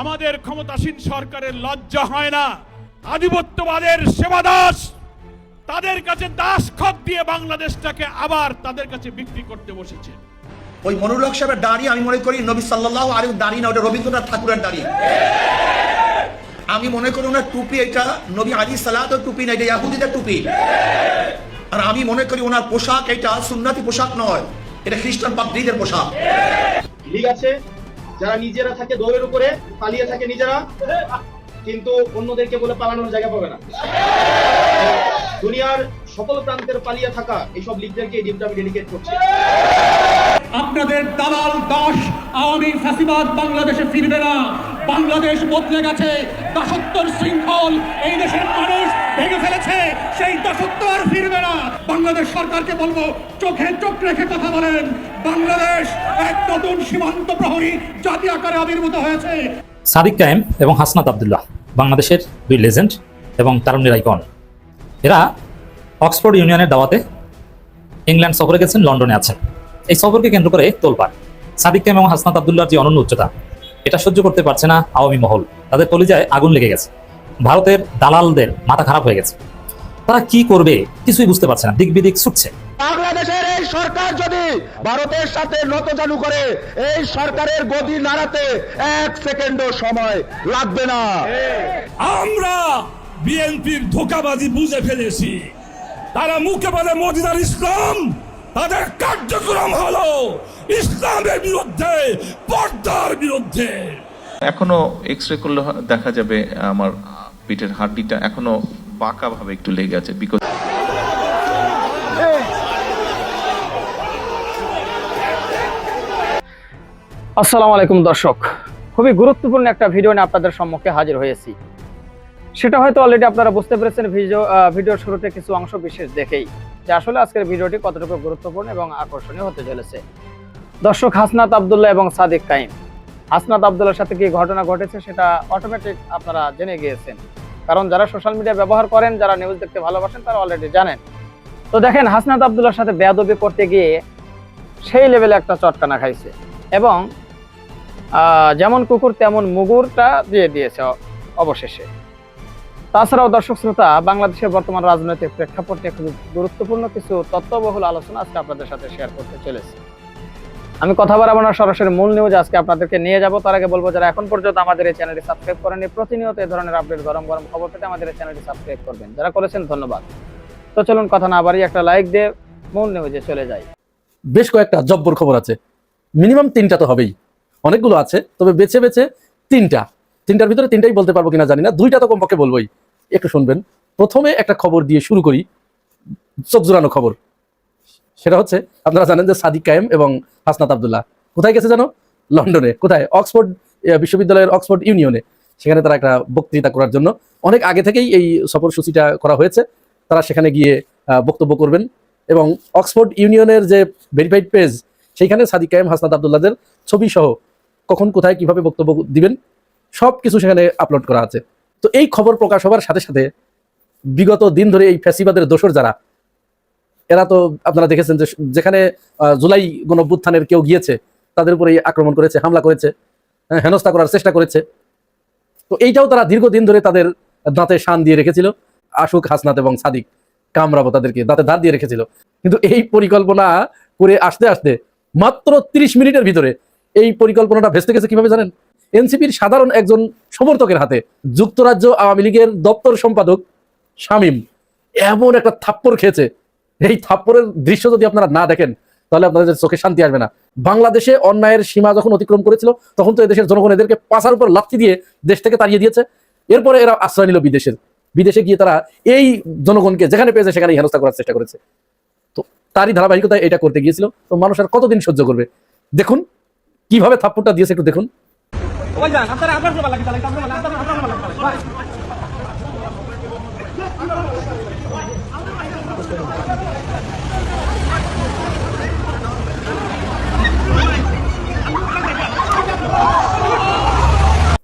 আমাদের ক্ষমতাসীন সরকারের লজ্জা হয় না? আধিপত্যবাদের সেবাদাস তাদের কাছে দাসখত দিয়ে বাংলাদেশটাকে আবার তাদের কাছে বিক্রি করতে বসেছে। ওই মনিরুল হক সাহেবের দাড়ি আমি মনে করি নবী সাল্লাল্লাহু আলাইহি দাড়ি না, ওটা রবীন্দ্রনাথ ঠাকুরের দাড়ি। আমি মনে করি ওনার টুপি এটা নবী আলাইহিস সালাতের টুপি না, এটা ইহুদিদের টুপি। আর আমি মনে করি ওনার পোশাক এটা সুন্নতি পোশাক নয়, এটা খ্রিস্টান পাদ্রীদের পোশাক। ঠিক আছে, যারা নিজেরা থাকে দৌড়ের উপরে, পালিয়ে থাকে নিজেরা, কিন্তু অন্যদেরকে বলে পালানোর জায়গা পাবে না। দুনিয়ার সকল প্রান্তের পালিয়ে থাকা এইসব লিগদেরকে এই ডিমটা আমি ডেডিকেট করছি। আপনাদের দালাল দাস আওয়ামী ফ্যাসিবাদ বাংলাদেশে ফিরবে না। বাংলাদেশ বদলে গেছে, দাসত্বর শৃঙ্খল এই দেশের মানুষ ভেঙে ফেলেছে, সেই দাসত্ব আর ফিরবে না। বাংলাদেশ সরকারকে বলবো, চোখে চোখ রেখে কথা বলেন। বাংলাদেশ এক নতুন সীমান্ত প্রহরী জাতি আকারে আবির্ভূত হয়েছে। সাদিক কায়েম এবং হাসনাত আব্দুল্লাহ বাংলাদেশের দুই লেজেন্ড এবং তারুণ্যের আইকন। এরা অক্সফোর্ড ইউনিয়নের দাওয়াতে ইংল্যান্ড সফরে গেছেন, লন্ডনে আছেন। এই সফরকে কেন্দ্র করে তোলপাড়। সাদিক কায়েম এবং হাসনাত আব্দুল্লাহর যে অনন্য উচ্চতা, এটা সহ্য করতে পারছে না আওয়ামী মহল। তাদের কলিজায় আগুন লেগে গেছে। ভারতের দালালদের মাথা খারাপ হয়ে গেছে। তারা কি করবে কিছুই বুঝতে পারছে না, দিক বিদিক ছুটছে। বাংলাদেশের এই সরকার যদি ভারতের সাথে নতজানু করে, এই সরকারের গদি নাড়াতে 1 সেকেন্ডও সময় লাগবে না। আমরা বিএনপির ধোঁকাবাজি বুঝে ফেলেছি। তারা মুখে বলে মদিনার ইসলাম, তাদের কার্যক্রম হলো ইসলামের বিরুদ্ধে, পর্দার বিরুদ্ধে। এখনো এক্সরে করলে দেখা যাবে আমার পিঠের হাড্ডিটা এখনো বাঁকা ভাবে একটু লেগে আছে। বিকজ আসসালামু আলাইকুম দর্শক, খুবই গুরুত্বপূর্ণ একটা ভিডিও নিয়ে আপনাদের সম্মুখে হাজির হয়েছি। সেটা হয়তো অলরেডি আপনারা বুঝতে পেরেছেন ভিডিওর শুরুতে কিছু অংশ বিশেষ দেখেই, যে আসলে আজকের ভিডিওটি কতটুকু গুরুত্বপূর্ণ এবং আকর্ষণীয় হতে চলেছে। দর্শক, হাসনাত আব্দুল্লাহ এবং সাদিক কায়েম, হাসনাত আব্দুল্লাহর সাথে কি ঘটনা ঘটেছে সেটা অটোমেটিক আপনারা জেনে গিয়েছেন, কারণ যারা সোশ্যাল মিডিয়া ব্যবহার করেন, যারা নিউজ দেখতে ভালোবাসেন, তারা অলরেডি জানেন। তো দেখেন, হাসনাত আব্দুল্লাহর সাথে বেয়াদবি করতে গিয়ে সেই লেভেলে একটা চটকানা খাইছে এবং যেমন কুকুর তেমন মুগুরটা দিয়ে দিয়েছে অবশেষে। তাছাড়াও দর্শক শ্রোতা, বাংলাদেশের বর্তমান রাজনৈতিক প্রেক্ষাপটে খুব গুরুত্বপূর্ণ কিছু তথ্যবহুল আলোচনা আজকে আপনাদের সাথে শেয়ার করতে চলেছি। আমি কথা বাড়াবো না, সরাসরি মূল নিউজ আজকে আপনাদেরকে নিয়ে যাব। তার আগে বলবো, যারা এখন পর্যন্ত আমাদের এই চ্যানেলটি সাবস্ক্রাইব করেনি, প্রতিনিয়ত এই ধরনের আপডেট, গরম গরম খবর পেতে আমাদের এই চ্যানেলটি সাবস্ক্রাইব করবেন। যারা করেছেন ধন্যবাদ। তো চলুন কথা না বাড়িয়ে একটা লাইক দিয়ে মূল নিউজে চলে যাই। বেশ কয়েকটা জব্বর খবর আছে, মিনিমাম 3টা তো হবেই, অনেকগুলো আছে, তবে বেছে বেছে 3টার ভিতরে 3টাই বলতে পারবো কিনা জানি না, 2টা তো কমপক্ষে বলবোই। একটু শুনবেন। প্রথমে একটা খবর দিয়ে শুরু করি, চোখ জোড়ানো খবর। সেটা হচ্ছে, আপনারা জানেন যে সাদিক কায়েম এবং হাসনাত আব্দুল্লাহ কোথায় গেছে জানো? লন্ডনে। কোথায়? অক্সফোর্ড বিশ্ববিদ্যালয়ের অক্সফোর্ড ইউনিয়নে। সেখানে তারা একটা বক্তৃতা করার জন্য অনেক আগে থেকেই এই সফর সূচিটা করা হয়েছে। তারা সেখানে গিয়ে বক্তব্য করবেন এবং অক্সফোর্ড ইউনিয়নের যে ভেরিফাইড পেজ, সেইখানে সাদিক কায়েম, হাসনাত আব্দুল্লাহদের ছবি সহ কখন কোথায় কিভাবে বক্তব্য দিবেন সব কিছু সেখানে আপলোড করা আছে। তো এই খবর প্রকাশ হওয়ার সাথে সাথে বিগত দিন ধরে এই ফ্যাসিবাদের দোসর যারা, এরা তো আপনারা দেখেছেন যে যেখানে জুলাই গণঅভ্যুত্থানের কেউ গিয়েছে তাদের উপরে আক্রমণ করেছে, হামলা করেছে, হেনস্থা করার চেষ্টা করেছে। তো এইটাও তারা দীর্ঘদিন ধরে তাদের দাঁতে শান দিয়ে রেখেছিল। আশুক, হাসনাত এবং সাদিক কামরাবো তাদেরকে দাঁতে দাঁত দিয়ে রেখেছিল। কিন্তু এই পরিকল্পনা করে আসতে আসতে মাত্র 30 মিনিটের ভিতরে এই পরিকল্পনাটা ভেস্তে গেছে। কিভাবে জানেন? এনসিপির সাধারণ একজন সমর্থকের হাতে যুক্তরাজ্য আওয়ামী লীগের দপ্তর সম্পাদক শামীম এমন একটা থাপ্পড় খেয়েছে। এই থাপ্পড়ের দৃশ্য যদি আপনারা না দেখেন তাহলে আপনাদের চোখে শান্তি আসবে না। বাংলাদেশে অন্যায়ের সীমা যখন অতিক্রম করেছিল তখন তো এদেশের জনগণ এদেরকে পাছার উপর লাথি দিয়ে দেশ থেকে তাড়িয়ে দিয়েছে। এরপরে এরা আশ্রয় নিল বিদেশে গিয়ে তারা এই জনগণকে যেখানে পেয়েছে সেখানেই হেনস্থা করার চেষ্টা করেছে। তো তারই ধারাবাহিকতায় এটা করতে গিয়েছিল। তো মানুষ আর কতদিন সহ্য করবে? দেখুন কিভাবে থাপ্পড়টা দিয়েছে, একটু দেখুন।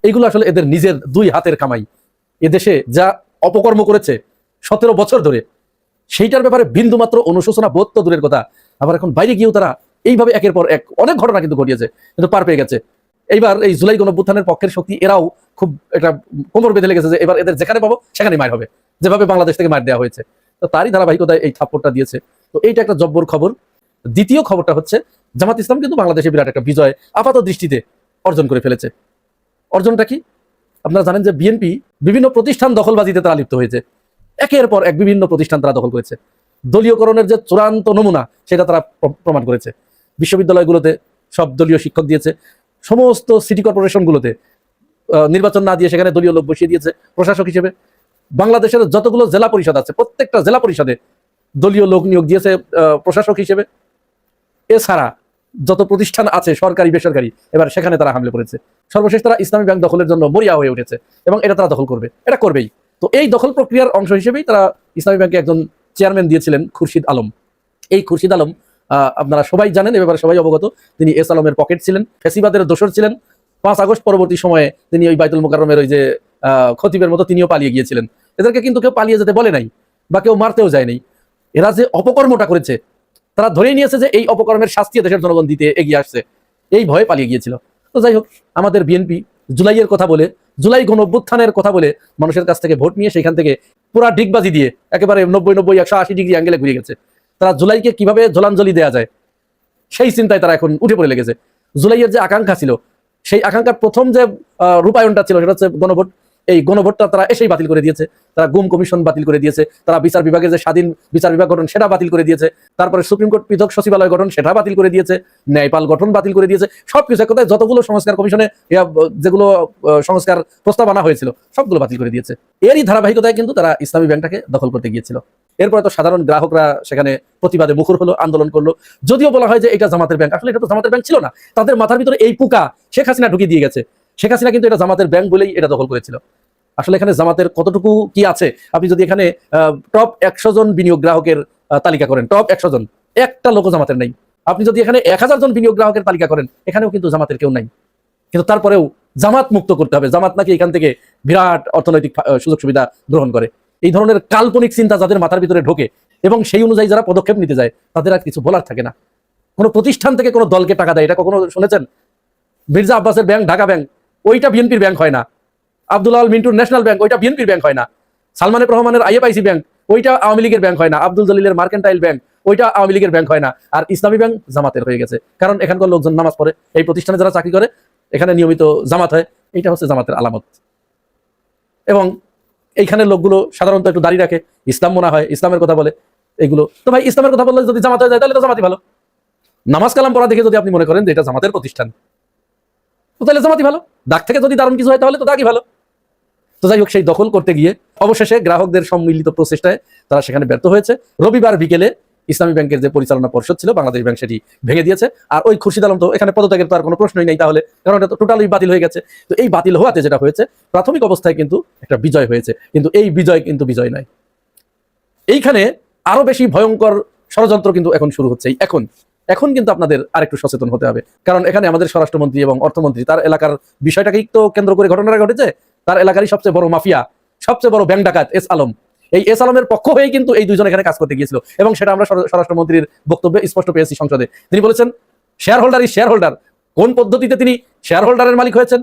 এইগুলো আসলে এদের নিজের 2 হাতের কামাই। এদেশে যা অপকর্ম করেছে 17 বছর ধরে, সেইটার ব্যাপারে বিন্দুমাত্র অনুশোচনা বোধ তো দূরের কথা, আবার এখন বাইরে গিয়েও তারা এইভাবে একের পর এক অনেক ঘটনা কিন্তু ঘটিয়েছে, কিন্তু পার পেয়ে গেছে। এইবার এই জুলাই গণঅভ্যুত্থানের পক্ষের শক্তি এরাও খুব একটা কোমর বেঁধে লেগেছে যে এবার এদের যেখানে পাবো সেখানে মার হবে, যেভাবে বাংলাদেশ থেকে মার দেওয়া হয়েছে। তো তারই ধারাবাহিকতায় এই থাপ্পড়টা দিয়েছে। তো এইটা একটা জব্বর খবর। দ্বিতীয় খবরটা হচ্ছে জামাত ইসলাম কিন্তু বাংলাদেশে বিরাট একটা বিজয় আপাত দৃষ্টিতে অর্জন করে ফেলেছে। অর্জনটা কি? আপনারা জানেন যে বিএনপি বিভিন্ন প্রতিষ্ঠান দখলবাজিতে তারা লিপ্ত হয়েছে, একের পর এক বিভিন্ন প্রতিষ্ঠান তারা দখল করেছে। দলীয়করণের যে চূড়ান্ত নমুনা সেটা তারা প্রমাণ করেছে। বিশ্ববিদ্যালয়গুলোতে সব দলীয় শিক্ষক দিয়েছে, সমস্ত সিটি কর্পোরেশনগুলোতে নির্বাচন না দিয়ে সেখানে দলীয় লোক বসিয়ে দিয়েছে প্রশাসক হিসেবে। বাংলাদেশের যতগুলো জেলা পরিষদ আছে প্রত্যেকটা জেলা পরিষদে দলীয় লোক নিয়োগ দিয়েছে প্রশাসক হিসেবে। এছাড়া যত প্রতিষ্ঠান আছে সরকারি বেসরকারি, এবার সেখানে তারা হামলে করেছে। সর্বশেষ তারা ইসলামী ব্যাংক দখলের জন্য মরিয়া হয়ে উঠেছে এবং এটা তারা দখল করবে, এটা করবেই। তো এই দখল প্রক্রিয়ার অংশ হিসেবেই তারা ইসলামী ব্যাংকে একজন চেয়ারম্যান দিয়েছিলেন খুরশিদ আলম। এই খুরশিদ আলম আপনারা সবাই জানেন, এ ব্যাপারে সবাই অবগত। তিনি এস আলমের পকেট ছিলেন, ফ্যাসিবাদের দোসর ছিলেন। 5 আগস্ট পরবর্তী সময়ে তিনি ওই বাইতুল মোকাররমের ওই যে খতিবের মতো তিনিও পালিয়ে গিয়েছিলেন। এদেরকে কিন্তু কেউ পালিয়ে যেতে বলে নাই বা কেউ মারতেও যায়নি। এরা যে অপকর্মটা করেছে তারা ধরেই নিয়েছে যে এই অপকর্মের শাস্তি দেশের জনগণ দিতে এগিয়ে আসছে, এই ভয়ে পালিয়ে গিয়েছিল। তো যাই হোক, আমাদের বিএনপি জুলাইয়ের কথা বলে, জুলাই গণঅভ্যুত্থানের কথা বলে মানুষের কাছ থেকে ভোট নিয়ে সেখান থেকে পুরা ডিগবাজি দিয়ে একেবারে 90, 180 ডিগ্রি অ্যাঙ্গেলে ঘুরে গেছে। তারা জুলাইকে কিভাবে জলাঞ্জলি দেওয়া যায় সেই চিন্তায় তারা এখন উঠে পড়ে লেগেছে। জুলাইয়ের যে আকাঙ্ক্ষা ছিল, সেই আকাঙ্ক্ষার প্রথম যে রূপায়ণটা ছিল সেটা হচ্ছে গণভোট। এই গণভোটটা তারা এসেই বাতিল করে দিয়েছে। তারা গুম কমিশন বাতিল করে দিয়েছে, তারা বিচার বিভাগের যে স্বাধীন বিচার বিভাগ গঠন সেটা বাতিল করে দিয়েছে, তারপরে সুপ্রিম কোর্ট পৃথক সচিবালয় গঠন সেটা বাতিল করে দিয়েছে, ন্যায়পাল গঠন বাতিল করে দিয়েছে। সবকিছু এক কথায় যতগুলো সংস্কার কমিশনে যেগুলো সংস্কার প্রস্তাব আনা হয়েছিল সবগুলো বাতিল করে দিয়েছে। এরই ধারাবাহিকতায় কিন্তু তারা ইসলামী ব্যাংকটাকে দখল করতে গিয়েছিল। এরপরে তো সাধারণ গ্রাহকরা সেখানে প্রতিবাদে মুখর হলো, আন্দোলন করলো। যদিও বলা হয় যে এটা জামাতের ব্যাংক, আসলে এটা তো জামাতের ব্যাংক ছিল না। তাদের মাথার ভিতরে এই পোকা শেখ হাসিনা ঢুকিয়ে দিয়ে গেছে। শেখ হাসিনা কিন্তু এটা জামাতের ব্যাংক বলেই এটা দখল করেছিল। আসলে এখানে জামাতের কতটুকু কি আছে, আপনি যদি এখানে টপ 100 জন বিনিয়োগ গ্রাহকের তালিকা করেন, টপ 100 জন, একটা লোক জামাতের নাই। আপনি যদি এখানে 1000 জন বিনিয়োগ গ্রাহকের তালিকা করেন, এখানেও কিন্তু জামাতের কেউ নাই। কিন্তু তারপরেও জামাত মুক্ত করতে হবে, জামাত নাকি এখান থেকে বিরাট অর্থনৈতিক সুযোগ সুবিধা গ্রহণ করে। এই ধরনের কাল্পনিক চিন্তা যাদের মাথার ভিতরে ঢোকে এবং সেই অনুযায়ী যারা পদক্ষেপ নিতে যায় তাদের আর কিছু বলার থাকে না। কোনো প্রতিষ্ঠান থেকে কোনো দলকে টাকা দেয়, এটা কখনো শুনেছেন? মির্জা আব্বাসের ব্যাংক ঢাকা ব্যাংক, ওইটা বিএনপির ব্যাংক হয় না। আব্দুল আল মিন্টুর ন্যাশনাল ব্যাংক, ওইটা বিএনপির ব্যাংক হয় না। সালমান রহমানের আইএফআইসি ব্যাংক, ওইটা আওয়ামী লীগের ব্যাংক হয় না। আব্দুল জলিলের মার্কেন্টাইল ব্যাংক, ওইটা আওয়ামী লীগের ব্যাংক হয় না। আর ইসলামী ব্যাংক জামাতের হয়ে গেছে, কারণ এখানকার লোকজন নামাজ পড়ে, এই প্রতিষ্ঠানে যারা চাকরি করে এখানে নিয়মিত জামাত হয়, এইটা হচ্ছে জামাতের আলামত। এবং এইখানের লোকগুলো সাধারণত একটু দাঁড়িয়ে রাখে, ইসলাম মনে হয়, ইসলামের কথা বলে এগুলো। তো ভাই, ইসলামের কথা বললে যদি জামাত হয়ে যায় তাহলে তো জামাতই ভালো। নামাজ কালাম পড়া দেখে যদি আপনি মনে করেন যে এটা জামাতের প্রতিষ্ঠান, তো তাহলে জামাতই ভালো। দাগ থেকে যদি দারুণ কিছু হয় তাহলে তো দাগই ভালো। তো যাই হোক, সেই দখল করতে গিয়ে অবশেষে গ্রাহকদের সম্মিলিত প্রচেষ্টায় তারা সেখানে ব্যর্থ হয়েছে। রবিবার বিকেলে ইসলামী ব্যাংকের যে পরিচালনা পর্ষদ ছিল বাংলাদেশ ব্যাংক, সেটি ভেঙে দিয়েছে। আর ওই খুরশিদ আলম তো এখানে পদত্যাগের তো আর কোনো প্রশ্নই নেই তাহলে, কারণ এটা তো টোটালি বাতিল হয়ে গেছে। তো এই বাতিল হওয়াতে যেটা হয়েছে, প্রাথমিক অবস্থায় কিন্তু একটা বিজয় হয়েছে, কিন্তু এই বিজয় কিন্তু বিজয় নয়। এইখানে আরো বেশি ভয়ঙ্কর ষড়যন্ত্র কিন্তু এখন শুরু হচ্ছে। এখন কিন্তু আপনাদের আরেকটু সচেতন হতে হবে, কারণ এখানে আমাদের স্বরাষ্ট্রমন্ত্রী এবং অর্থমন্ত্রী তার এলাকার বিষয়টাকেই তো কেন্দ্র করে ঘটনাটা ঘটেছে। তার এলাকারই সবচেয়ে বড় মাফিয়া, সবচেয়ে বড় ব্যাংক ডাকাত এস আলম, এই এস আলমের পক্ষ হয়ে কিন্তু এই দুজন এখানে কাজ করতে গিয়েছিল। এবং সেটা আমরা স্বরাষ্ট্রমন্ত্রীর বক্তব্যে স্পষ্ট পেয়েছি সংসদে। তিনি বলেছেন share holder is share holder. কোন পদ্ধতিতে তিনি শেয়ার হোল্ডারের মালিক হয়েছেন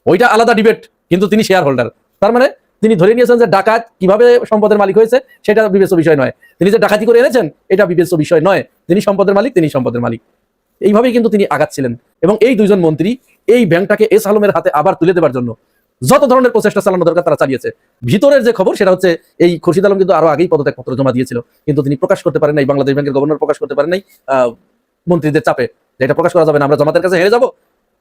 ওইটা আলাদা ডিবেট, কিন্তু তিনি শেয়ার হোল্ডার। তার মানে তিনি ধরে নিয়েছেন যে ডাকাত কিভাবে সম্পদের মালিক হয়েছে সেটা বিবেচ্য বিষয় নয়, তিনি যে ডাকাতি করে এনেছেন এটা বিবেচ্য বিষয় নয়, তিনি সম্পদের মালিক, তিনি সম্পদের মালিক। এইভাবেই কিন্তু তিনি আগাচ্ছিলেন। এবং এই দুইজন মন্ত্রী এই ব্যাংকটাকে এস আলমের হাতে আবার তুলে দেওয়ার জন্য যত ধরনের প্রচেষ্টা চালানো দরকার তারা চালিয়েছে। ভিতরের যে খবর সেটা হচ্ছে, এই খুরশিদ আলম কিন্তু আরো আগেই পদত্যাগপত্র জমা দিয়েছিল, কিন্তু তিনি প্রকাশ করতে পারেন নাই, বাংলাদেশ ব্যাংকের গভর্নর প্রকাশ করতে পারেন নাই মন্ত্রীদের চাপে, যে এটা প্রকাশ করা যাবে না, আমরা জামাতের কাছে হেরে যাব,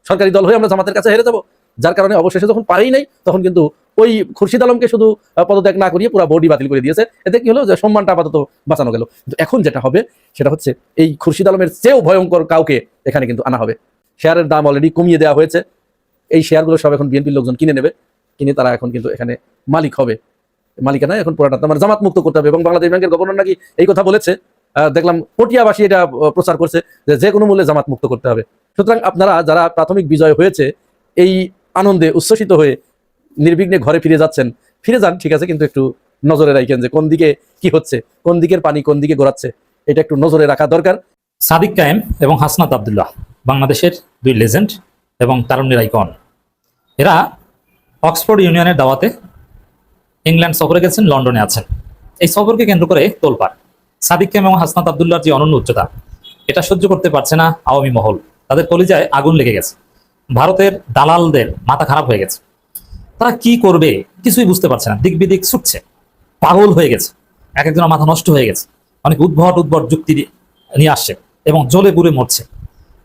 সরকারি দল হয়ে আমরা জামাতের কাছে হেরে যাব। যার কারণে অবশেষে যখন পারেই নাই, তখন কিন্তু ওই খুরশিদ আলমকে শুধু পদত্যাগ না করিয়ে পুরো বডি বাতিল করে দিয়েছে। এতে কি হলো, যে সম্মানটা আপাতত বাঁচানো গেল। কিন্তু এখন যেটা হবে সেটা হচ্ছে, এই খুরশিদ আলমের চেয়েও ভয়ঙ্কর কাউকে এখানে কিন্তু আনা হবে। শেয়ারের দাম অলরেডি কমিয়ে দেওয়া হয়েছে, এই শেয়ারগুলো সব এখন বিএনপির লোকজন কিনে নেবে, কিনে তারা এখন কিন্তু এখানে মালিক হবে। মালিকানা এখন পুরোটা মানে জামাত মুক্ত করতে হবে। এবং বাংলাদেশ ব্যাংকের গভর্নর নাকি এই কথা বলেছে, দেখলাম পটিয়াবাসী এটা প্রচার করছে যে কোনো মূল্যে জামাত মুক্ত করতে হবে। সুতরাং আপনারা যারা প্রাথমিক বিজয় হয়েছে এই আনন্দে উচ্ছ্বসিত হয়ে নির্বিঘ্নে ঘরে ফিরে যাচ্ছেন, ফিরে যান, ঠিক আছে, কিন্তু একটু নজরে রাখেন যে কোন দিকে কি হচ্ছে, কোন দিকের পানি কোন দিকে গড়াচ্ছে, এটা একটু নজরে রাখা দরকার। সাদিক কায়েম এবং হাসনাত আব্দুল্লাহ বাংলাদেশের দুই লেজেন্ড এবং তারুণ্যের আইকন, এরা অক্সফোর্ড ইউনিয়নের দাওয়াতে ইংল্যান্ড সফরে গেছেন, লন্ডনে আছেন। এই সফরকে কেন্দ্র করে তোলপাড়। সাদিক কায়েম এবং হাসনাত আব্দুল্লাহর যে অনন্য উচ্চতা, এটা সহ্য করতে পারছে না আওয়ামী মহল। তাদের কলিজায় আগুন লেগে গেছে। ভারতের দালালদের মাথা খারাপ হয়ে গেছে। তারা কি করবে কিছুই বুঝতে পারছে না, দিক বিদিক ছুটছে, পাগল হয়ে গেছে। এক একজনের মাথা নষ্ট হয়ে গেছে, অনেক উদ্ভট যুক্তি নিয়ে আসছে এবং জ্বলে পুড়ে মরছে।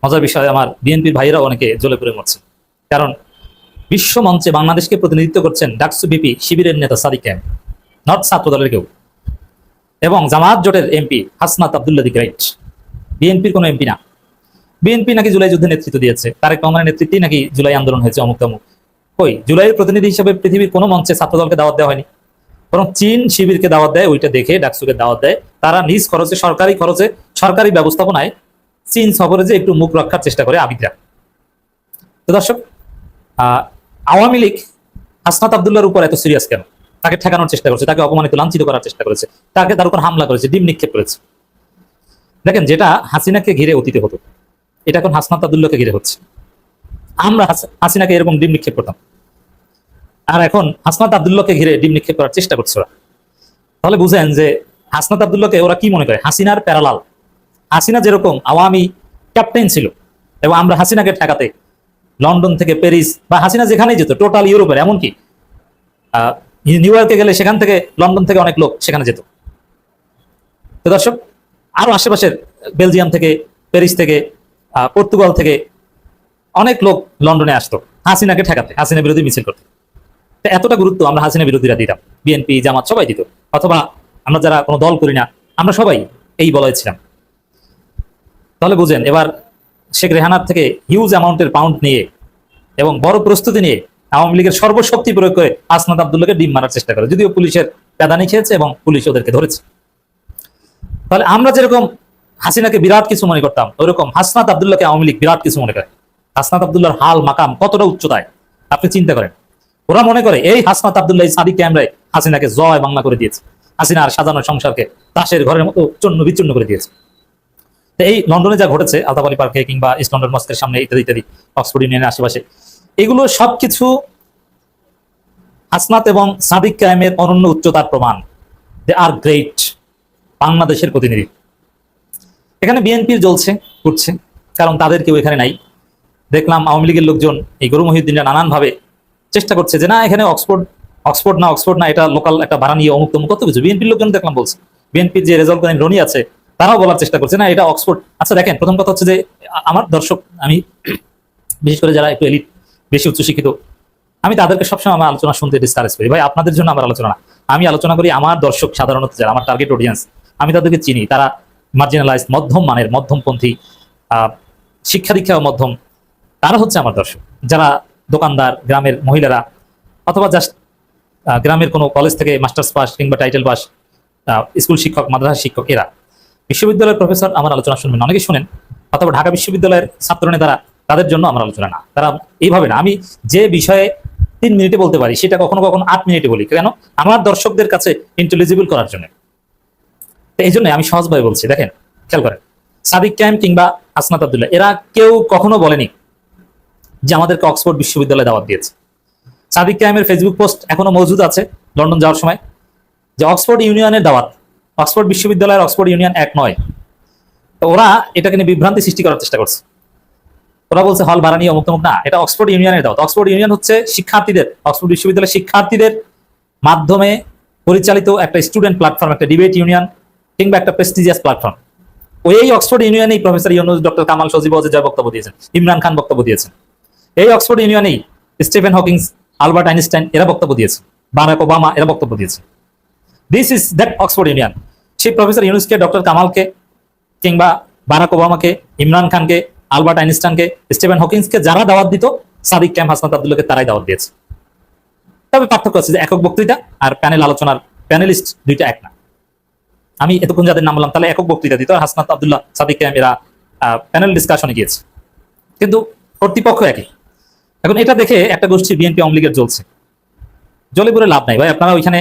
মজার বিষয়, আমার বিএনপির ভাইয়েরাও অনেকে জ্বলে পুড়ে মরছে। কারণ বিশ্ব মঞ্চে বাংলাদেশকে প্রতিনিধিত্ব করছেন ডাকসু বিপি শিবিরের নেতা সাদিক কায়েম, নট ছাত্র দলের কেউ, এবং জামাত জোটের এমপি হাসনাত আব্দুল্লাহ দি গ্রেট। বিএনপির কোনো এমপি না। বিএনপি নাকি জুলাই যুদ্ধে নেতৃত্ব দিয়েছে, তারেক রহমানের নেতৃত্বেই নাকি জুলাই আন্দোলন হয়েছে, অমুক তমুক। কই, জুলাইয়ের প্রতিনিধি হিসেবে পৃথিবীর কোনো মঞ্চে ছাত্র দলকে দাওয়াত দেওয়া হয়নি, বরং চীন শিবিরকে দাওয়াত দেয়। ওইটা দেখে ডাকসুকে দাওয়াত দেয়। তারা নিজ খরচে, সরকারি ব্যবস্থাপনায় চীন সফরে যে একটু মুখ রক্ষার চেষ্টা করে আবিদরা। তো দর্শক, আওয়ামী লীগ হাসনাত আব্দুল্লাহর উপর এত সিরিয়াস কেন? তাকে ঠেকানোর চেষ্টা করেছে, তাকে অপমানিত লাঞ্ছিত করার চেষ্টা করেছে, তার উপর হামলা করেছে, ডিম নিক্ষেপ করেছে। দেখেন, যেটা হাসিনাকে ঘিরে অতীতে হতো, এটা এখন হাসনাত আব্দুল্লাহকে ঘিরে হচ্ছে। আমরা হাসিনাকে এরকম ডিম নিক্ষেপ করতাম, আর এখন হাসনাত আব্দুল্লাহকে ঘিরে ডিম নিক্ষেপ করার চেষ্টা করছে ওরা। তাহলে বুঝেন যে হাসনাত আব্দুল্লাহকে ওরা কি মনে করে, হাসিনার প্যারালাল। হাসিনা যেরকম আওয়ামী ক্যাপ্টেন ছিল, এবং আমরা হাসিনাকে ঠেকাতে লন্ডন থেকে প্যারিস বা হাসিনা যেখানেই যেত, টোটাল ইউরোপের, এমনকি নিউ ইয়র্কে গেলে সেখান থেকে, লন্ডন থেকে অনেক লোক সেখানে যেত। তো দর্শক, আরো আশেপাশের বেলজিয়াম থেকে, প্যারিস থেকে, পর্তুগাল থেকে অনেক লোক লন্ডনে আসতো হাসিনাকে ঠেকাতে, হাসিনা বিরোধী মিছিল করতে। তো এতটা গুরুত্ব আমরা হাসিনা বিরোধীরা দিতাম, বিএনপি জামাত সবাই দিত, অথবা আমরা যারা কোনো দল করি না, আমরা সবাই এই বলয় ছিলাম। তাহলে বুঝেন, এবার শেখ রেহানার থেকে হিউজ অ্যামাউন্টের পাউন্ড নিয়ে এবং বড় প্রস্তুতি নিয়ে আওয়ামী লীগের সর্বশক্তি প্রয়োগ করে হাসনাত আব্দুল্লাহকে ডিম মারার চেষ্টা করে, যদিও পুলিশের প্যাদানি খেয়েছে এবং পুলিশ ওদেরকে ধরেছে। তাহলে আমরা যেরকম হাসিনাকে বিরাট কিছু মনে করতাম, ওইরকম হাসনাত আব্দুল্লাহকে আওয়ামী লীগ বিরাট কিছু মনে করে। হাসনাত আব্দুল্লাহর হাল মাকাম কতটা উচ্চতায় আপনি চিন্তা করেন। ওরা মনে করে এই হাসনাত আব্দুল্লাহ, সাদিক ক্যামেরায় হাসিনাকে জয় বাংলা করে দিয়েছে, হাসিনার সাজানো সংসারকে তাসের ঘরের মতো চূর্ণ বিচূর্ণ করে দিয়েছে। তো এই লন্ডনে যা ঘটেছে, আলতাবাড়ি পার্কে কিংবা ইস্ট লন্ডন মস্কের সামনে ইত্যাদি ইত্যাদি, অক্সফোর্ড ইউনিয়নের আশেপাশে, এগুলো সবকিছু হাসনাত এবং সাদিক কায়েমের অনন্য উচ্চতার প্রমাণ। দে আর গ্রেট, বাংলাদেশের প্রতিনিধি। এখানে বিএনপির জ্বলছে ঘুরছে, কারণ তাদের কেউ এখানে নাই। দেখলাম আওয়ামী লীগের লোকজন, এই গরু মহিউদ্দিনরা নানানভাবে চেষ্টা করছে যে না, এখানে অক্সফোর্ড না, এটা লোকাল একটা ভাড়া নিয়ে অমুক তমুক কত কিছু। বিএনপির লোকজন দেখলাম বলছে, বিএনপির যে রেজাল্ট করেন রনি আছে, তারাও বলার চেষ্টা করছে না এটা অক্সফোর্ড। আচ্ছা দেখেন, প্রথম কথা হচ্ছে যে আমার দর্শক, আমি বিশেষ করে যারা একটু এলিট, বেশি উচ্চশিক্ষিত, আমি তাদেরকে সবসময় আমার আলোচনা শুনতে ডিসকারেজ করি। ভাই, আপনাদের জন্য আমার আলোচনা না, আমি আলোচনা করি আমার দর্শক, সাধারণত যারা আমার টার্গেট অডিয়েন্স, আমি তাদেরকে চিনি। তারা মার্জিনালাইজড, মধ্যম মানের, মধ্যমপন্থী, শিক্ষা দীক্ষা মধ্যম, তারা হচ্ছে আমার দর্শক। যারা দোকানদার, গ্রামের মহিলারা, অথবা জাস্ট গ্রামের কোনো কলেজ থেকে মাস্টার্স পাস কিংবা টাইটেল পাস, স্কুল শিক্ষক, মাদ্রাসা শিক্ষক, এরা বিশ্ববিদ্যালয়ের প্রফেসর আমার আলোচনা শুনবেন, অনেকে শুনেন, অথবা ঢাকা বিশ্ববিদ্যালয়ের ছাত্র নেতারা, তাদের জন্য আমার আলোচনা না। তারা এইভাবে না, আমি যে বিষয়ে 3 মিনিটে বলতে পারি সেটা কখনো কখনো 8 মিনিটে বলি, কেন? আমার দর্শকদের কাছে ইন্টেলিজিবল করার জন্য। তো এই জন্য আমি সহজভাবে বলছি। দেখেন, খেয়াল করেন, সাদিক কায়েম কিংবা হাসনাত আব্দুল্লাহ, এরা কেউ কখনো বলেনি যে আমাদেরকে অক্সফোর্ড বিশ্ববিদ্যালয়ে দাওয়াত দিয়েছে। সাদিক কায়েমের ফেসবুক পোস্ট এখনো মজুদ আছে লন্ডন যাওয়ার সময়, যে অক্সফোর্ড ইউনিয়নের দাওয়াত, অক্সফোর্ড বিশ্ববিদ্যালয়ের অক্সফোর্ড ইউনিয়ন এক নয়। তো ওরা এটাকে নিয়ে বিভ্রান্তি সৃষ্টি করার চেষ্টা করছে। ওরা বলছে হল ভাড়া নিয়ে অমুক তমুক, না, এটা অক্সফোর্ড ইউনিয়নের দাওয়াত। অক্সফোর্ড ইউনিয়ন হচ্ছে শিক্ষার্থীদের, অক্সফোর্ড বিশ্ববিদ্যালয়ের শিক্ষার্থীদের মাধ্যমে পরিচালিত একটা স্টুডেন্ট প্ল্যাটফর্ম, একটা ডিবেট ইউনিয়ন কিংবা একটা প্রেস্টিজিয়াস প্ল্যাটফর্ম। ওই অক্সফোর্ড ইউনিয়নেই প্রফেসর ইউনুস, ডক্টর কামাল, সজীব ওয়াজেদ জয় বক্তব্য দিয়েছেন, ইমরান খান বক্তব্য দিয়েছেন। এই অক্সফোর্ড ইউনিয়নেই স্টিফেন হকিংস, আলবার্ট আইনস্টাইন এরা বক্তব্য দিয়েছে, বারাক ওবামা এরা বক্তব্য দিয়েছে। This is that Oxford union. সেই প্রফেসর ইউনুসকে, ডক্টর কামালকে কিংবা বারাক ওবামাকে, ইমরান খানকে, আলবার্ট আইনস্টাইনকে, স্টিফেন হকিংসকে যারা দাওয়াত দিত, সাদিক কায়েম, হাসনাত আব্দুল্লাহকে তারাই দাওয়াত দিয়েছে। তবে পার্থক্য আছে যে একক বক্তৃতা আর প্যানেল আলোচনার প্যানেলিস্ট দুইটা এক না। আমি এতক্ষণ যাদের নাম বললাম, তাহলে একক বক্তৃতা দিত, হাসনাত আব্দুল্লাহ, সাদিক কায়েম এরা প্যানেল ডিসকাশনে গিয়েছে, কিন্তু কর্তৃপক্ষ একই। এখন এটা দেখে একটা গোষ্ঠী বিএনপি আওয়ামী লীগের জ্বলছে, জ্বলে পড়ে লাভ নাই ভাই। আপনারা ওইখানে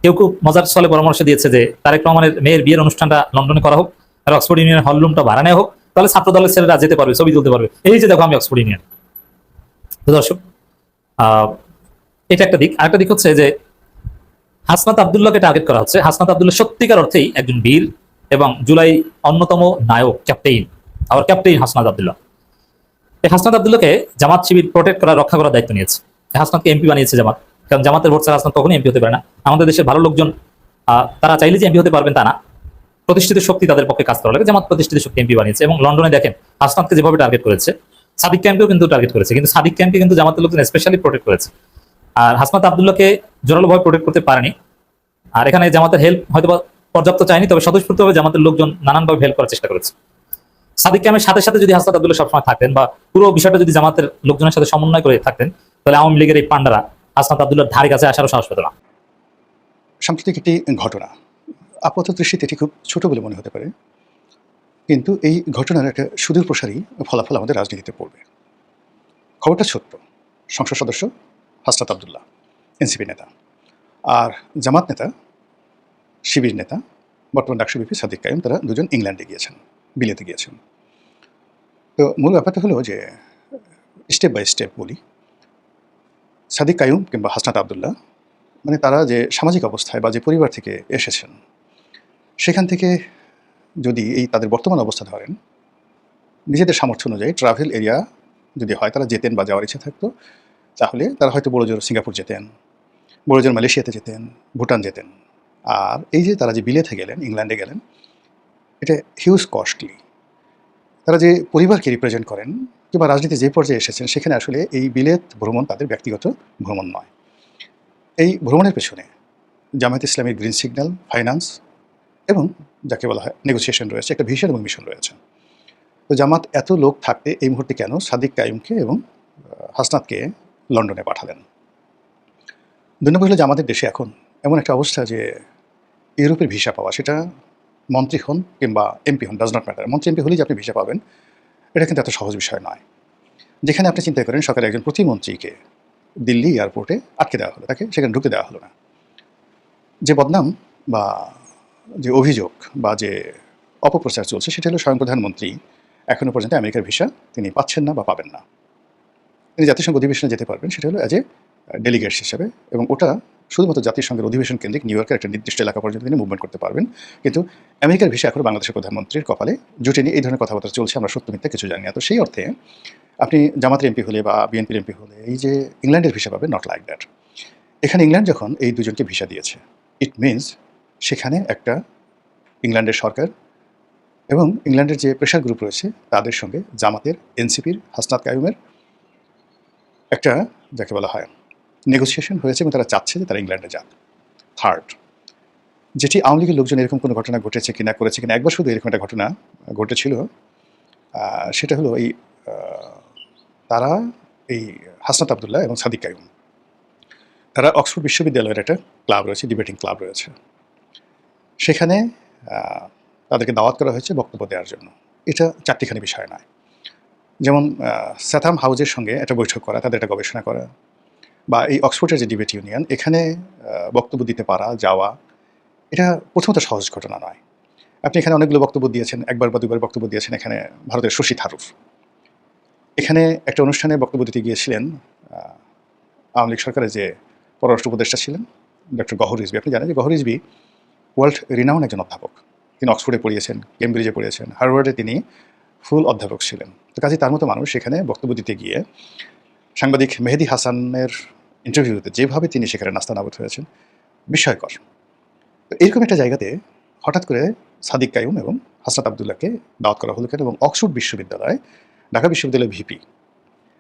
কেউ কেউ মজার ছলে পরামর্শ দিয়েছে যে তারেক রহমানের মেয়ের বিয়ের অনুষ্ঠানটা লন্ডনে করা হোক, আর অক্সফোর্ড ইউনিয়নের হলরুমটা ভাড়া নেওয়া হোক, তাহলে ছাত্র দলের ছেলেরা যেতে পারবে, ছবি তুলতে পারবে। এই যে দেখো আমি অক্সফোর্ড ইউনিয়ন, তো দর্শক, এটা একটা দিক। আরেকটা দিক হচ্ছে যে হাসনাত আব্দুল্লাহকে টার্গেট করা হচ্ছে। হাসনাত আব্দুল্লাহ সত্যিকার অর্থেই একজন বীর এবং জুলাই অন্যতম নায়ক, ক্যাপ্টেইন হাসনাত আব্দুল্লাহ। এই হাসনাত আব্দুল্লাহকে জামাত শিবির প্রোটেক্ট করা, রক্ষা করার দায়িত্ব নিয়েছে। হাসনাতকে এমপি বানিয়েছে জামাত, কারণ জামাতের ভোট ছাড়া হাসনাত কখনোই এমপি হতে পারে না। আমাদের দেশের ভালো লোকজন তারা চাইলে যে এমপি হতে পারবেন তা না, প্রতিষ্ঠিত শক্তি তাদের পক্ষে কাজ করা লাগে। জামাত প্রতিষ্ঠিত শক্তি এমপি বানিয়েছে। এবং লন্ডনে দেখেন হাসনাতকে যেভাবে টার্গেট করেছে, সাদিক ক্যাম্পকেও কিন্তু টার্গেট করেছে, কিন্তু সাদিক ক্যাম্পকে কিন্তু জামাতের লোকজন স্পেশালি প্রোটেক্ট করেছে। আর হাসনাত আব্দুল্লাহকে জোরালোভাবে প্রোটেক্ট করতে পারেনি। আর এখানে জামাতের হেল্প হয়তো পর্যাপ্ত চায়নি, তবে স্বতঃস্ফূর্তভাবে জামাতের লোকজন নানানভাবে হেল্প করার চেষ্টা করেছে। সাদিক ক্যাম্পের সাথে সাথে যদি হাসনাত আব্দুল্লাহ সবসময় থাকতেন বা পুরো বিষয়টা যদি জামাতের লোকজনের সাথে সমন্বয় করে থাকতেন, তাহলে আওয়ামী লীগের এই পান্ডারা হাসনাত আব্দুল্লাহর ধারে কাছে আসারও সাহস পেত না। সাম্প্রতিক একটি ঘটনা, আপাত দৃষ্টিতে এটি খুব ছোট বলে মনে হতে পারে, কিন্তু এই ঘটনার একটা সুদূর প্রসারী ফলাফল আমাদের রাজনীতিতে পড়বে। খবরটা ছোট্ট। সংসদ সদস্য হাসনাত আব্দুল্লাহ, এনসিপি নেতা, আর জামাত নেতা, শিবির নেতা, বর্তমান ডাকসু বিপি সাদিক কাইম, তারা দুজন ইংল্যান্ডে গিয়েছেন, বিলেতে গিয়েছেন। তো মূল ব্যাপারটা হলো যে স্টেপ বাই স্টেপ বলি। সাদিক কাইম কিংবা হাসনাত আব্দুল্লাহ, মানে তারা যে সামাজিক অবস্থায় বা যে পরিবার থেকে এসেছেন, সেখান থেকে যদি এই তাদের বর্তমান অবস্থা ধরেন, নিজেদের সামর্থ্য অনুযায়ী ট্রাভেল এরিয়া যদি হয় তারা যেতেন বা যাওয়ার ইচ্ছা থাকতো, তাহলে তারা হয়তো বড় জোর সিঙ্গাপুর যেতেন, বড় জোর মালয়েশিয়াতে যেতেন, ভুটান যেতেন। আর এই যে তারা যে বিলেতে গেলেন, ইংল্যান্ডে গেলেন, এটা হিউজ কস্টলি। তারা যে পরিবারকে রিপ্রেজেন্ট করেন কিংবা রাজনীতি যে পর্যায়ে এসেছেন, সেখানে আসলে এই বিলেত ভ্রমণ তাদের ব্যক্তিগত ভ্রমণ নয়। এই ভ্রমণের পেছনে জামায়াত ইসলামীর গ্রিন সিগন্যাল, ফাইন্যান্স এবং যাকে বলা হয় নেগোসিয়েশন রয়েছে, একটা ভিশন এবং মিশন রয়েছে। তো জামাত এত লোক থাকতে এই মুহূর্তে কেন সাদিক কাইমকে এবং হাসনাতকে লন্ডনে পাঠালেন? 2 নম্বর হলো যে আমাদের দেশে এখন এমন একটা অবস্থা যে ইউরোপের ভিসা পাওয়া, সেটা মন্ত্রী হন কিংবা এমপি হন, ডাজ নট ম্যাটার। মন্ত্রী এমপি হলেই যে আপনি ভিসা পাবেন, এটা কিন্তু এত সহজ বিষয় নয়। যেখানে আপনি চিন্তা করেন সরকারের একজন প্রতিমন্ত্রীকে দিল্লি এয়ারপোর্টে আটকে দেওয়া হলো, তাকে সেখানে ঢুকতে দেওয়া হলো না। যে বদনাম বা যে অভিযোগ বা যে অপপ্রচার চলছে, সেটা হলো স্বয়ং প্রধানমন্ত্রী এখনও পর্যন্ত আমেরিকার ভিসা তিনি পাচ্ছেন না বা পাবেন না। তিনি জাতিসংঘ অধিবেশনে যেতে পারবেন, সেটা হলো অ্যাজ এ ডেলিগেটস হিসেবে, এবং ওটা শুধুমাত্র জাতিসংঘের অধিবেশন কেন্দ্রিক নিউ ইয়র্কের একটা নির্দিষ্ট এলাকা পর্যন্ত তিনি মুভমেন্ট করতে পারবেন। কিন্তু আমেরিকার ভিসা এখনও বাংলাদেশের প্রধানমন্ত্রীর কপালে জুটেনি। এই ধরনের কথাবার্তা চলছে, আমরা সত্য মিথ্যা কিছু জানি না। তো সেই অর্থে আপনি জামাতের এমপি হলে বা বিএনপির এমপি হলে এই যে ইংল্যান্ডের ভিসা পাবেন, নট লাইক দ্যাট। এখানে ইংল্যান্ড যখন এই দুজনকে ভিসা দিয়েছে, ইট মিনস সেখানে একটা ইংল্যান্ডের সরকার এবং ইংল্যান্ডের যে প্রেশার গ্রুপ রয়েছে তাদের সঙ্গে জামাতের, এনসিপির, হাসনাত কাইমের একটা যাকে বলা হয় নেগোসিয়েশন হয়েছে এবং তারা চাচ্ছে যে তারা ইংল্যান্ডে যাক। থার্ড, যেটি আওয়ামী লীগের লোকজন এরকম কোনো ঘটনা ঘটেছে কিনা, করেছে কিনা, একবার শুধু এরকম একটা ঘটনা ঘটেছিল। সেটা হলো এই তারা এই হাসনাত আব্দুল্লাহ এবং সাদিক কাইম, তারা অক্সফোর্ড বিশ্ববিদ্যালয়ের একটা ক্লাব রয়েছে, ডিবেটিং ক্লাব রয়েছে, সেখানে তাদেরকে দাওয়াত করা হয়েছে বক্তব্য দেওয়ার জন্য। এটা চারটিখানি বিষয় নয়। যেমন স্যাথাম হাউজের সঙ্গে একটা বৈঠক করা, তাদের একটা গবেষণা করা, বা এই অক্সফোর্ডের যে ডিবেট ইউনিয়ন, এখানে বক্তব্য দিতে পারা, যাওয়া, এটা প্রথমত সহজ ঘটনা নয়। আপনি এখানে অনেকগুলো বক্তব্য দিয়েছেন, একবার বা দুবার বক্তব্য দিয়েছেন। এখানে ভারতের শশী থারুর এখানে একটা অনুষ্ঠানে বক্তব্য দিতে গিয়েছিলেন আওয়ামী লীগ সরকারের যে পররাষ্ট্র উপদেষ্টা ছিলেন, ডক্টর গহর রিজভী। আপনি জানেন যে গহর রিজভী ওয়ার্ল্ড রিনাউন একজন অধ্যাপক। তিনি অক্সফোর্ডে পড়িয়েছেন, কেমব্রিজে পড়িয়েছেন, হার্ভার্ডে তিনি ফুল অধ্যাপক ছিলেন। তো কাজে তার মতো মানুষ সেখানে বক্তব্য দিতে গিয়ে সাংবাদিক মেহেদি হাসানের ইন্টারভিউতে যেভাবে তিনি সেখানে নাস্তানাবুদ হয়েছেন, বিস্ময়কর। তো এরকম একটা জায়গাতে হঠাৎ করে সাদিক কাইম এবং হাসনাত আব্দুল্লাহকে দাওয়াত করা হলো কেন? এবং অক্সফোর্ড বিশ্ববিদ্যালয়, ঢাকা বিশ্ববিদ্যালয়ের ভিপি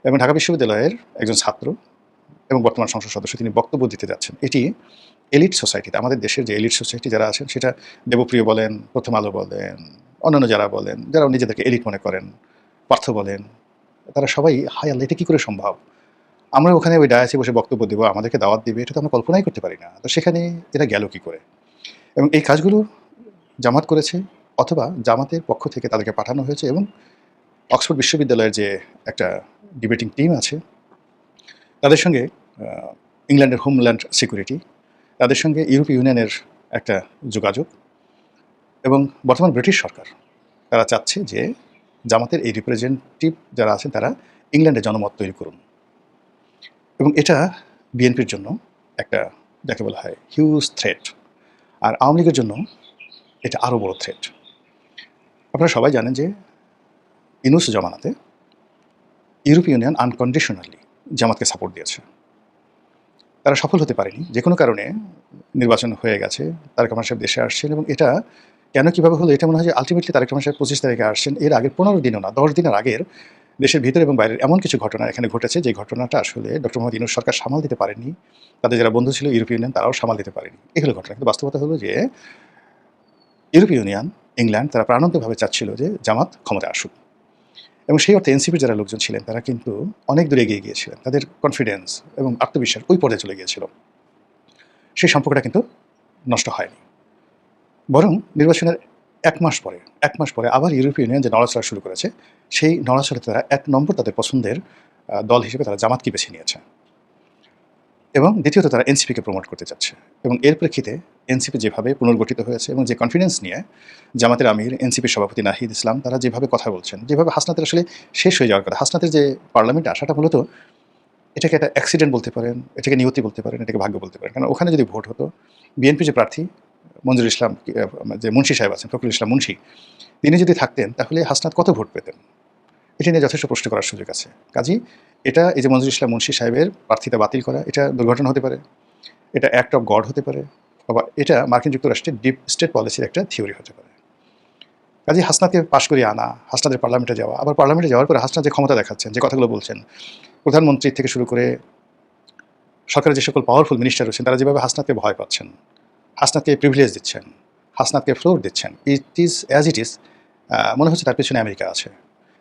এবং ঢাকা বিশ্ববিদ্যালয়ের একজন ছাত্র এবং বর্তমান সংসদ সদস্য, তিনি বক্তব্য দিতে যাচ্ছেন। এটি এলিট সোসাইটিতে, আমাদের দেশের যে এলিট সোসাইটি যারা আছেন, সেটা দেবপ্রিয় বলেন, প্রথম আলো বলেন, অন্যান্য যারা বলেন, যারা নিজেদেরকে এলিট মনে করেন, পার্থ বলেন, তারা সবাই হাই আল্লাহ, এটা কী করে সম্ভব? আমরা ওখানে ওই ডায়াসে বসে বক্তব্য দেবো, আমাদেরকে দাওয়াত দিবে, এটা তো আমরা কল্পনাই করতে পারি না। তো সেখানে এটা গেল কী করে? এবং এই কাজগুলো জামাত করেছে অথবা জামাতের পক্ষ থেকে তাদেরকে পাঠানো হয়েছে, এবং অক্সফোর্ড বিশ্ববিদ্যালয়ের যে একটা ডিবেটিং টিম আছে, তাদের সঙ্গে ইংল্যান্ডের হোমল্যান্ড সিকিউরিটি, তাদের সঙ্গে ইউরোপীয় ইউনিয়নের একটা যোগাযোগ, এবং বর্তমান ব্রিটিশ সরকার তারা চাচ্ছে যে জামাতের এই রিপ্রেজেন্টেটিভ যারা আছেন তারা ইংল্যান্ডে জনমত তৈরি করুন। এবং এটা বিএনপির জন্য একটা যাকে বলা হয় হিউজ থ্রেট, আর আওয়ামী লীগের জন্য এটা আরও বড় থ্রেট। আপনারা সবাই জানেন যে ইউনূস জমানাতে ইউরোপীয় ইউনিয়ন আনকন্ডিশনালি জামাতকে সাপোর্ট দিয়েছে। তারা সফল হতে পারেনি, যে কোনো কারণে নির্বাচন হয়ে গেছে, তারেক রহমান সাহেব দেশে আসছেন, এবং এটা কেন কীভাবে হলো এটা মনে হয় যে আলটিমেটলি তারেক রহমান সাহেব 25 তারিখে আসছেন, এর আগের 15 দিনও না 10 দিনের আগের দেশের ভিতরে এবং বাইরের এমন কিছু ঘটনা এখানে ঘটেছে যে ঘটনাটা আসলে ডক্টর মোহাম্মদ ইউনূস সরকার সামাল দিতে পারেনি, তাদের যারা বন্ধু ছিল ইউরোপীয় ইউনিয়ন তারাও সামাল দিতে পারেনি। এগুলো ঘটনা। কিন্তু বাস্তবতা হলো যে ইউরোপীয় ইউনিয়ন, ইংল্যান্ড তারা প্রাণান্তভাবে চাচ্ছিল যে জামাত ক্ষমতায় আসুক, এবং সেই অর্থে এনসিপির যারা লোকজন ছিলেন তারা কিন্তু অনেক দূরে এগিয়ে গিয়েছিলেন, তাদের কনফিডেন্স এবং আত্মবিশ্বাস ওই পর্যায়ে চলে গিয়েছিল। সেই সম্পর্কটা কিন্তু নষ্ট হয়নি, বরং নির্বাচনের এক মাস পরে আবার ইউরোপীয় ইউনিয়ন যে নড়াচড়া শুরু করেছে, সেই নড়াচড়াতে তারা 1 নম্বর তাদের পছন্দের দল হিসেবে তারা জামাতকে বেছে নিয়েছে, এবং দ্বিতীয়ত তারা এনসিপিকে প্রমোট করতে চাচ্ছে। এবং এর প্রেক্ষিতে এনসিপি যেভাবে পুনর্গঠিত হয়েছে এবং যে কনফিডেন্স নিয়ে জামাতের আমির, এনসিপির সভাপতি নাহিদ ইসলাম তারা যেভাবে কথা বলছেন, যেভাবে হাসনাতের আসলে শেষ হয়ে যাওয়ার কথা, হাসনাতের যে পার্লামেন্টে আসাটা মূলত এটাকে একটা অ্যাক্সিডেন্ট বলতে পারেন, এটাকে নিয়তি বলতে পারেন, এটাকে ভাগ্য বলতে পারেন। কারণ ওখানে যদি ভোট হতো, বিএনপি যে প্রার্থী মঞ্জুর ইসলাম, যে মুন্সি সাহেব আছেন, ফখরুল ইসলাম মুন্সি, তিনি যদি থাকতেন তাহলে হাসনাত কত ভোট পেতেন, এটা নিয়ে যথেষ্ট প্রশ্ন করার সুযোগ আছে। কাজেই এটা এই যে মঞ্জুর ইসলাম মুন্সি সাহেবের প্রার্থিতা বাতিল করা, এটা দুর্ঘটনা হতে পারে, এটা অ্যাক্ট অফ গড হতে পারে, আবার এটা মার্কিন যুক্তরাষ্ট্রের ডিপ স্টেট পলিসির একটা থিওরি হতে পারে। কাজেই হাসনাতকে পাশ করিয়ে আনা, হাসনাদের পার্লামেন্টে যাওয়া, আবার পার্লামেন্টে যাওয়ার পরে হাসনাত যে ক্ষমতা দেখাচ্ছেন, যে কথাগুলো বলছেন, প্রধানমন্ত্রী থেকে শুরু করে সরকারের যে সকল পাওয়ারফুল মিনিস্টার রয়েছেন তারা যেভাবে হাসনাতকে ভয় পাচ্ছেন, হাসনাতকে প্রিভিলেজ দিচ্ছেন, হাসনাতকে ফ্লোর দিচ্ছেন, ইট ইজ মনে হচ্ছে তার পেছনে আমেরিকা আছে,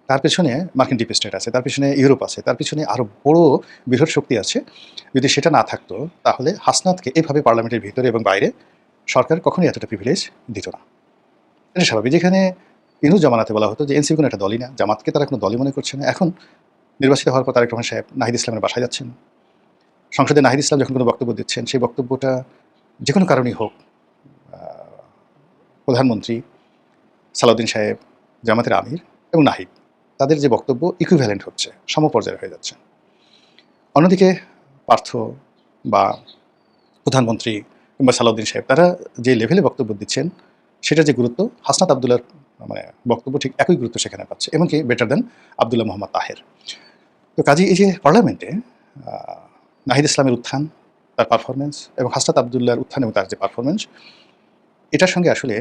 তার পেছনে মার্কিন ডিপ স্টেট আছে, তার পেছনে ইউরোপ আছে, তার পেছনে আরও বড় বৃহৎ শক্তি আছে। যদি সেটা না থাকতো তাহলে হাসনাতকে এইভাবে পার্লামেন্টের ভিতরে এবং বাইরে সরকার কখনোই এতটা প্রিভিলেজ দিত না। এটা স্বাভাবিক। যেখানে ইউনূস জমানাতে বলা হতো যে এনসিপি কোনো একটা দলই না, জামাতকে তারা কোনো দলই মনে করছে না। এখন নির্বাচিত হওয়ার পর তারেক রহমান সাহেব নাহিদ ইসলামের বাসায় যাচ্ছেন, সংসদে নাহিদ ইসলাম যখন কোনো বক্তব্য দিচ্ছেন, সেই বক্তব্যটা যে কোনো কারণেই হোক, প্রধানমন্ত্রী, সালাউদ্দিন সাহেব, জামাতের আমির এবং নাহিদ তাদের যে বক্তব্য ইকুইভ্যালেন্ট হচ্ছে, সমপর্যায়ে হয়ে যাচ্ছে। অন্যদিকে পার্থ বা প্রধানমন্ত্রী কিংবা সালাউদ্দিন সাহেব তারা যে লেভেলে বক্তব্য দিচ্ছেন সেটার যে গুরুত্ব, হাসনাত আবদুল্লাহর বক্তব্য ঠিক একই গুরুত্ব সেখানে পাচ্ছে, এমনকি বেটার দেন আবদুল্লাহ মোহাম্মদ তাহের। তো কাজী এই যে পার্লামেন্টে নাহিদ ইসলামের উত্থান, তার পারফরমেন্স, এবং হাসনাত আবদুল্লাহর উত্থান এবং তার যে পারফরমেন্স, এটার সঙ্গে আসলে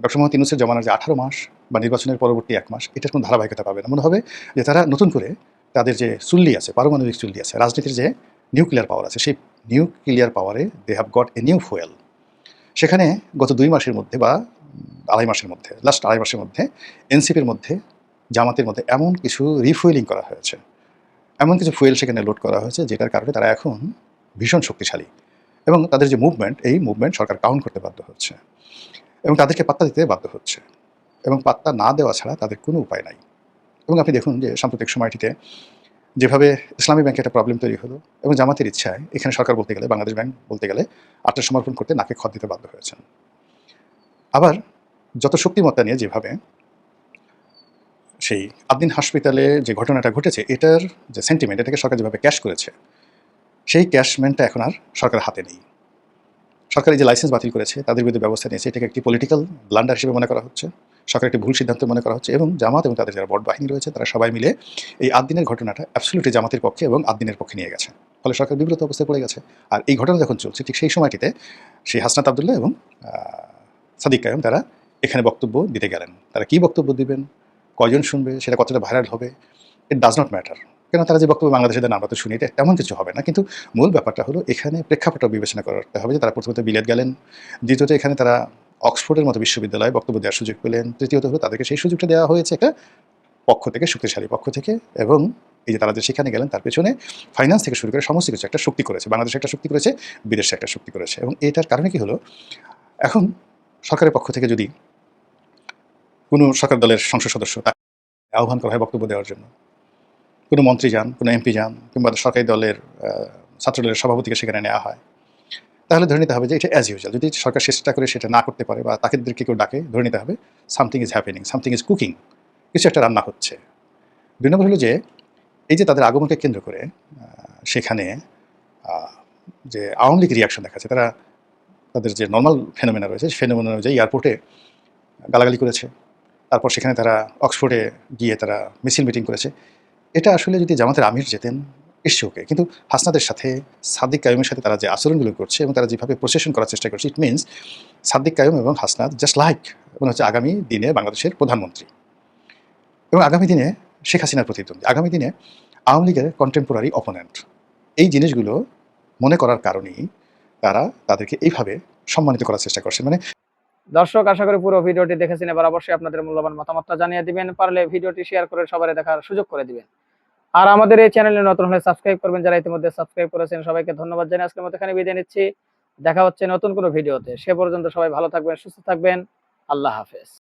ডক্টর মোহাম্মদ ইউনূসের জমানার যে 18 মাস বা নির্বাচনের পরবর্তী 1 মাস, এটার কোনো ধারাবাহিকতা পাবে না। মনে হবে যে তারা নতুন করে তাদের যে চুল্লি আছে, পারমাণবিক চুল্লি আছে, রাজনীতির যে নিউক্লিয়ার পাওয়ার আছে, সেই নিউক্লিয়ার পাওয়ারে they have got a new fuel. সেখানে গত 2 মাসের মধ্যে বা আড়াই মাসের মধ্যে, লাস্ট আড়াই মাসের মধ্যে এনসিপির মধ্যে, জামাতের মধ্যে এমন কিছু রিফুয়েলিং করা হয়েছে, এমন কিছু ফুয়েল সেখানে লোড করা হয়েছে যেটার কারণে তারা এখন ভীষণ শক্তিশালী, এবং তাদের যে মুভমেন্ট, এই মুভমেন্ট সরকার কাউন্ট করতে বাধ্য হচ্ছে এবং তাদেরকে পাত্তা দিতে বাধ্য হচ্ছে, এবং পাত্তা না দেওয়া ছাড়া তাদের কোনো উপায় নাই। এবং আপনি দেখুন যে সাম্প্রতিক সময়টিতে যেভাবে ইসলামী ব্যাংকে একটা প্রবলেম তৈরি হলো, এবং জামাতের ইচ্ছায় এখানে সরকার বলতে গেলে, বাংলাদেশ ব্যাংক বলতে গেলে আত্মসমর্পণ করতে নাকে খত দিতে বাধ্য হয়েছেন। আবার যত শক্তিমত্তা নিয়ে যেভাবে সেই আদ্দিন হাসপাতালে যে ঘটনাটা ঘটেছে, এটার যে সেন্টিমেন্ট, এটাকে সরকার যেভাবে ক্যাশ করেছে, সেই ক্যাশমেন্টটা এখন আর সরকারের হাতে নেই। সরকারি যে লাইসেন্স বাতিল করেছে, তাদের বিরুদ্ধে ব্যবস্থা নিয়েছে, এটাকে একটি পলিটিক্যাল ব্লান্ডার হিসেবে মনে করা হচ্ছে, সরকার একটি ভুল সিদ্ধান্ত মনে করা হচ্ছে, এবং জামাত এবং তাদের যারা বড় বাহিনী রয়েছে তারা সবাই মিলে এই আদ্দিনের ঘটনাটা অ্যাবসলিউটলি জামাতের পক্ষে এবং আদ্দিনের পক্ষে নিয়ে গেছে। ফলে সরকার বিব্রত অবস্থায় পড়ে গেছে। আর এই ঘটনা যখন চলছে, ঠিক সেই সময়টিতে সেই হাসনাত আবদুল্লাহ এবং সাদিক কায়েম তারা এখানে বক্তব্য দিতে গেলেন। তারা কী বক্তব্য দিবেন, কয়জন শুনবে, সেটা কতটা ভাইরাল হবে, ইট ডাজ নট ম্যাটার। কেন তারা যে বক্তব্য বাংলাদেশে দেন আমরা তো শুনি, এটা তেমন কিছু হবে না। কিন্তু মূল ব্যাপারটা হলো এখানে প্রেক্ষাপটটা বিবেচনা করতে হবে যে তারা প্রথমত বিলেত গেলেন, দ্বিতীয়ত এখানে তারা অক্সফোর্ডের মতো বিশ্ববিদ্যালয়ে বক্তব্য দেওয়ার সুযোগ পেলেন, তৃতীয়ত হলো তাদেরকে সেই সুযোগটা দেওয়া হয়েছে একটা পক্ষ থেকে, শক্তিশালী পক্ষ থেকে, এবং এই যে তারা যে সেখানে গেলেন তার পেছনে ফাইন্যান্স থেকে শুরু করে সমস্ত কিছু একটা শক্তি করেছে, বাংলাদেশে একটা শক্তি করেছে, বিদেশে একটা শক্তি করেছে। এবং এটার কারণে কি হলো, এখন সরকারের পক্ষ থেকে যদি কোনো সরকার দলের সংসদ সদস্য তাকে আহ্বান করা হয় বক্তব্য দেওয়ার জন্য, কোনো মন্ত্রী যান, কোনো এমপি যান, কিংবা সরকারি দলের ছাত্রদলের সভাপতিকে সেখানে নেওয়া হয়, তাহলে ধরে নিতে হবে যে এটা অ্যাজ ইউজুয়াল। যদি সরকার চেষ্টা করে সেটা না করতে পারে বা তাদেরকে কেউ ডাকে, ধরে নিতে হবে something is happening, something is cooking, কিছু একটা রান্না হচ্ছে। 2 নম্বর হলো যে এই যে তাদের আগমনকে কেন্দ্র করে সেখানে যে আওয়ামী লীগ রিয়াকশন দেখাচ্ছে, তারা তাদের যে নর্মাল ফেনোমেনা রয়েছে সেই ফেনোমেনা অনুযায়ী এয়ারপোর্টে গালাগালি করেছে, তারপর সেখানে তারা অক্সফোর্ডে গিয়ে তারা মিছিল মিটিং করেছে। এটা আসলে যদি জামাতের আমির যেতেন ইস্যুকে, কিন্তু হাসনাদের সাথে সাদিক কায়ুমের সাথে তারা যে আচরণগুলো করছে এবং তারা যেভাবে প্রসেশন করার চেষ্টা করছে, ইট মিনস সাদিক কায়ুম এবং হাসনাদ জাস্ট লাইক মনে হচ্ছে আগামী দিনে বাংলাদেশের প্রধানমন্ত্রী এবং আগামী দিনে শেখ হাসিনার প্রতিদ্বন্দ্বী, আগামী দিনে আওয়ামী লীগের কন্টেম্পোরারি অপোনেন্ট। এই জিনিসগুলো মনে করার কারণেই তারা তাদেরকে এইভাবে সম্মানিত করার চেষ্টা করছে। মানে দর্শক, আশা করি পুরো ভিডিওটি দেখেছেন। এবার অবশ্যই আপনাদের মূল্যবান মতামতটা জানিয়ে দিবেন, পারলে ভিডিওটি শেয়ার করে সবাই দেখার সুযোগ করে দিবেন। আর আমাদের এই চ্যানেলে নতুন হলে সাবস্ক্রাইব করবেন, যারা ইতিমধ্যে সাবস্ক্রাইব করেছেন সবাইকে ধন্যবাদ জানিয়ে আজকের মতো এখানে বিদায় নিচ্ছি। দেখা হচ্ছে নতুন কোনো ভিডিওতে। সে পর্যন্ত সবাই ভালো থাকবেন, সুস্থ থাকবেন। আল্লাহ হাফেজ।